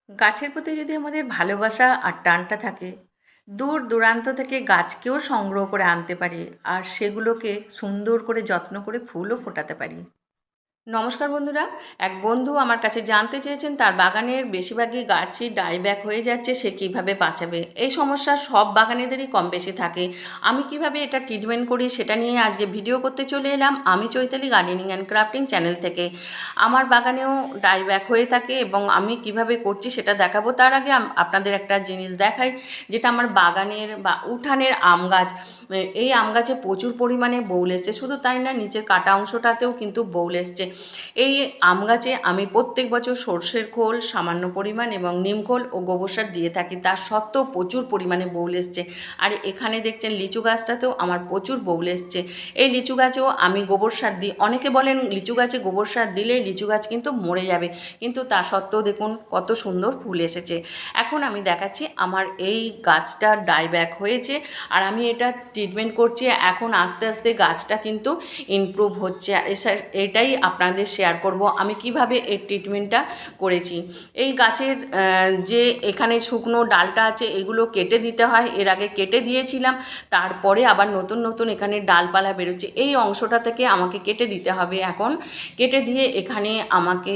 গাছের প্রতি যদি আমাদের ভালোবাসা আর টানটা থাকে, দূর দূরান্ত থেকে গাছকেও সংগ্রহ করে আনতে পারি আর সেগুলোকে সুন্দর করে যত্ন করে ফুলও ফোটাতে পারি। নমস্কার বন্ধুরা। এক বন্ধু আমার কাছে জানতে চেয়েছেন তার বাগানের বেশিরভাগই গাছই ডাইব্যাক হয়ে যাচ্ছে, সে কিভাবে বাঁচাবে। এই সমস্যা সব বাগানেদেরই কম বেশি থাকে। আমি কিভাবে এটা ট্রিটমেন্ট করি সেটা নিয়ে আজকে ভিডিও করতে চলে এলাম। আমি Chaitali gardening and crafting channel থেকে। আমার বাগানেও ডাইব্যাক হয়ে থাকে এবং আমি কিভাবে করছি সেটা দেখাবো। তার আগে আপনাদের একটা জিনিস দেখাই, যেটা আমার বাগানের বা উঠানের আম গাছ। এই আম গাছে প্রচুর পরিমাণে বউল এসছে, শুধু তাই না, নিচের কাটা অংশটাতেও কিন্তু বউল এসছে। এই আম গাছে আমি প্রত্যেক বছর সর্ষের খোল সামান্য পরিমাণ এবং নিম খোল ও গোবর সার দিয়ে থাকি, তার সত্ত্বেও প্রচুর পরিমাণে বউল এসছে। আর এখানে দেখছেন লিচু গাছটাতেও আমার প্রচুর বউল এসছে। এই লিচু গাছেও আমি গোবর সার দিই। অনেকে বলেন লিচু গাছে গোবর সার দিলে লিচু গাছ কিন্তু মরে যাবে, কিন্তু তা সত্ত্বেও দেখুন কত সুন্দর ফুল এসেছে। এখন আমি দেখাচ্ছি আমার এই গাছটা ডাইব্যাক হয়েছে আর আমি এটা ট্রিটমেন্ট করছি। এখন আস্তে আস্তে গাছটা কিন্তু ইমপ্রুভ হচ্ছে। আর এটাই আপনাদের শেয়ার করব আমি কিভাবে এই ট্রিটমেন্টটা করেছি। এই গাছের যে এখানে শুকনো ডালটা আছে এগুলো কেটে দিতে হয়, এর আগে কেটে দিয়েছিলাম, তারপরে আবার নতুন নতুন এখানে ডালপালা বেরোচ্ছে, এই অংশটা থেকে আমাকে কেটে দিতে হবে। এখন কেটে দিয়ে এখানে আমাকে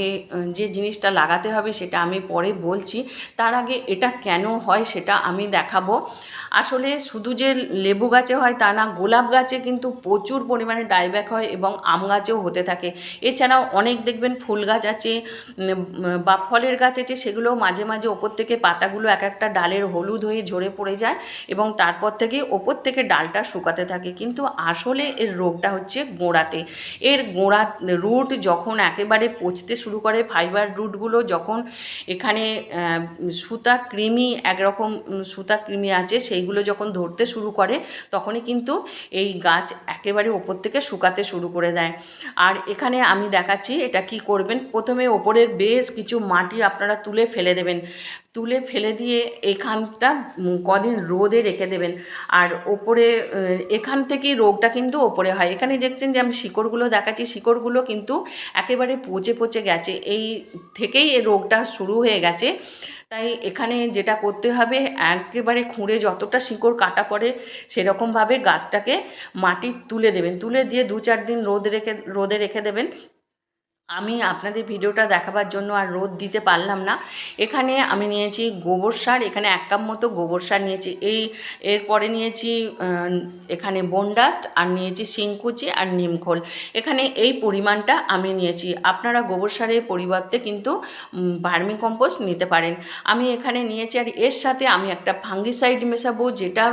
যে জিনিসটা লাগাতে হবে সেটা আমি পরে বলছি। তার আগে এটা কেন হয় সেটা আমি দেখাবো। আসলে শুধু যে লেবু গাছে হয় তা না, গোলাপ গাছে কিন্তু প্রচুর পরিমাণে ডাইব্যাক হয় এবং আম গাছেও হতে থাকে। এছাড়াও অনেক দেখবেন ফুল গাছ আছে বা ফলের গাছ আছে, সেগুলোও মাঝে মাঝে ওপর থেকে পাতাগুলো এক একটা ডালের হলুদ হয়ে ঝরে পড়ে যায় এবং তারপর থেকে ওপর থেকে ডালটা শুকাতে থাকে। কিন্তু আসলে এর রোগটা হচ্ছে গোড়াতে। এর গোড়া রুট যখন একেবারে পচতে শুরু করে, ফাইবার রুটগুলো যখন এখানে সুতা কৃমি, একরকম সুতা কৃমি আছে, সেইগুলো যখন ধরতে শুরু করে তখনই কিন্তু এই গাছ একেবারে ওপর থেকে শুকাতে শুরু করে দেয়। আর এখানে আমি দেখাচ্ছি এটা কি করবেন। প্রথমে ওপরের বেশ কিছু মাটি আপনারা তুলে ফেলে দেবেন, তুলে ফেলে দিয়ে এখানটা কদিন রোদে রেখে দেবেন। আর ওপরে এখান থেকেই রোগটা কিন্তু ওপরে হয়। এখানে দেখছেন যে আমি শিকড়গুলো দেখাচ্ছি, শিকড়গুলো কিন্তু একেবারে পচে পচে গেছে, এই থেকেই এই রোগটা শুরু হয়ে গেছে। তাই এখানে যেটা করতে হবে, একেবারে খুঁড়ে যতটা শিকড় কাটা পড়ে সেরকমভাবে গাছটাকে মাটি তুলে দেবেন, তুলে দিয়ে 2-4 দিন রোদে রেখে দেবেন। আমি আপনাদের ভিডিওটা দেখাবার জন্য আর রোদ দিতে পারলাম না। এখানে আমি নিয়েছি গোবর সার, এখানে 1 কাপ মতো গোবর সার নিয়েছি। এরপরে নিয়েছি এখানে বোনডাস্ট, আর নিয়েছি শিংকুচি আর নিমখোল। এখানে এই পরিমাণটা আমি নিয়েছি। আপনারা গোবর সারের পরিবর্তে কিন্তু ভার্মি কম্পোস্ট নিতে পারেন। আমি এখানে নিয়েছি, আর এর সাথে আমি একটা ফাঙ্গিসাইড মেশাবো, যেটা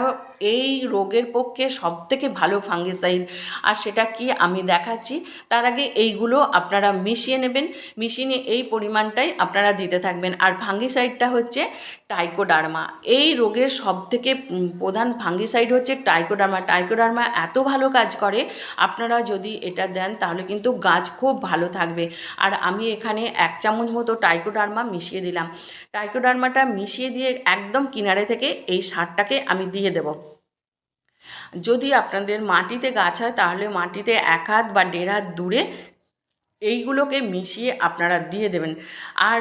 এই রোগের পক্ষে সবথেকে ভালো ফাঙ্গিসাইড। আর সেটা কি আমি দেখাচ্ছি। তার আগে এইগুলো আপনারা মিশিয়ে নেবেন, মিশিয়ে নিয়ে এই পরিমাণটাই আপনারা দিতে থাকবেন। আর ফাঙ্গিসাইডটা হচ্ছে টাইকোডার্মা। এই রোগের সবথেকে প্রধান ফাঙ্গিসাইড হচ্ছে টাইকোডার্মা। টাইকোডার্মা এত ভালো কাজ করে, আপনারা যদি এটা দেন তাহলে কিন্তু গাছ খুব ভালো থাকবে। আর আমি এখানে 1 চামচ মতো টাইকোডার্মা মিশিয়ে দিলাম। টাইকোডার্মাটা মিশিয়ে দিয়ে একদম কিনারে থেকে এই সারটাকে আমি দিয়ে দেব। যদি আপনাদের মাটিতে গাছ হয় তাহলে মাটিতে 1 হাত বা 1.5 হাত দূরে এইগুলোকে মিশিয়ে আপনারা দিয়ে দেবেন। আর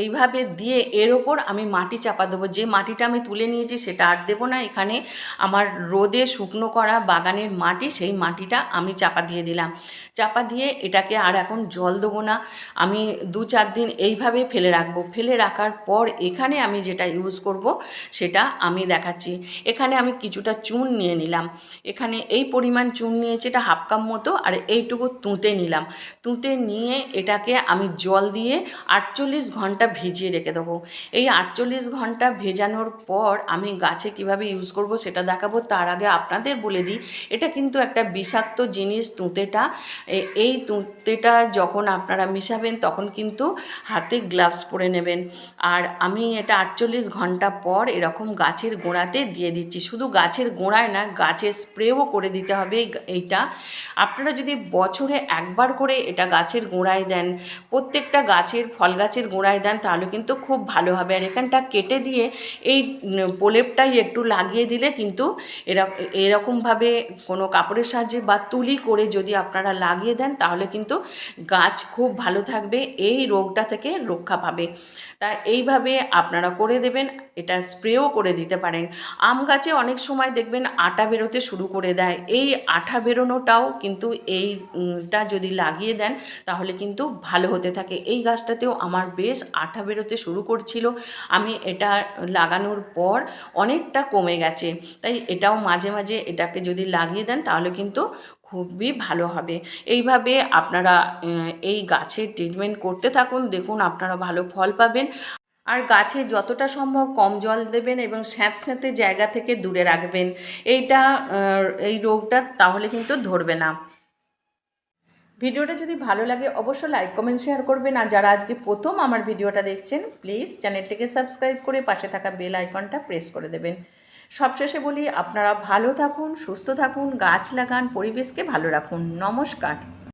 এইভাবে দিয়ে এর ওপর আমি মাটি চাপা দেবো। যে মাটিটা আমি তুলে নিয়েছি সেটা আর দেবো না, এখানে আমার রোদে শুকনো করা বাগানের মাটি, সেই মাটিটা আমি চাপা দিয়ে দিলাম। চাপা দিয়ে এটাকে আর এখন জল দেবো না, আমি 2-4 দিন এইভাবে ফেলে রাখবো। ফেলে রাখার পর এখানে আমি যেটা ইউজ করব সেটা আমি দেখাচ্ছি। এখানে আমি কিছুটা চুন নিয়ে নিলাম, এখানে এই পরিমাণ চুন নিয়েছি, এটা 1/2 কাপ মতো। আর এইটুকু তুঁতে নিলাম, তুঁতে নিয়ে এটাকে আমি জল দিয়ে 48 ঘন্টা ভিজিয়ে রেখে দেবো। এই 48 ঘন্টা ভেজানোর পর আমি গাছে কিভাবে ইউজ করব সেটা দেখাবো। তার আগে আপনাদের বলে দিই, এটা কিন্তু একটা বিষাক্ত জিনিস তুঁতেটা। এই তুঁতেটা যখন আপনারা মিশাবেন তখন কিন্তু হাতে গ্লাভস পরে নেবেন। আর আমি এটা 48 ঘন্টা পর এরকম গাছের গোড়াতে দিয়ে দিচ্ছি। শুধু গাছের গোড়ায় না, গাছের স্প্রেও করে দিতে হবে এইটা। আপনারা যদি বছরে 1 বার করে এটা গাছের গোড়ায় দেন, প্রত্যেকটা গাছের ফল গাছের গোড়ায় দেন, দেন তাহলে কিন্তু খুব ভালো হবে। আর এখানটা কেটে দিয়ে এই প্রলেপটাই একটু লাগিয়ে দিলে কিন্তু এরকমভাবে কোনো কাপড়ের সাহায্যে বা তুলি করে যদি আপনারা লাগিয়ে দেন তাহলে কিন্তু গাছ খুব ভালো থাকবে, এই রোগটা থেকে রক্ষা পাবে। তা এইভাবে আপনারা করে দেবেন। এটা স্প্রেও করে দিতে পারেন। আম গাছে অনেক সময় দেখবেন আটা বেরোতে শুরু করে দেয়, এই আঠা বেরোনোটাও কিন্তু এইটা যদি লাগিয়ে দেন তাহলে কিন্তু ভালো হতে থাকে। এই গাছটাতেও আমার বেশ আঠা বেরোতে শুরু করছিল, আমি এটা লাগানোর পর অনেকটা কমে গেছে। তাই এটাও মাঝে মাঝে এটাকে যদি লাগিয়ে দেন তাহলে কিন্তু খুবই ভালো হবে। এইভাবে আপনারা এই গাছের ট্রিটমেন্ট করতে থাকুন, দেখুন আপনারা ভালো ফল পাবেন। আর গাছে যতটা সম্ভব কম জল দেবেন এবং স্যাঁতস্যাঁতে জায়গা থেকে দূরে রাখবেন। এইটা এই রোগটা তাহলে কিন্তু ধরবে না। ভিডিওটা যদি ভালো লাগে অবশ্যই লাইক কমেন্ট শেয়ার করবেন। আর যারা আজকে প্রথম আমার ভিডিওটা দেখছেন প্লিজ চ্যানেলটিকে সাবস্ক্রাইব করে পাশে থাকা বেল আইকনটা প্রেস করে দেবেন। সবশেষে বলি, আপনারা ভালো থাকুন, সুস্থ থাকুন, গাছ লাগান, পরিবেশকে ভালো রাখুন। নমস্কার।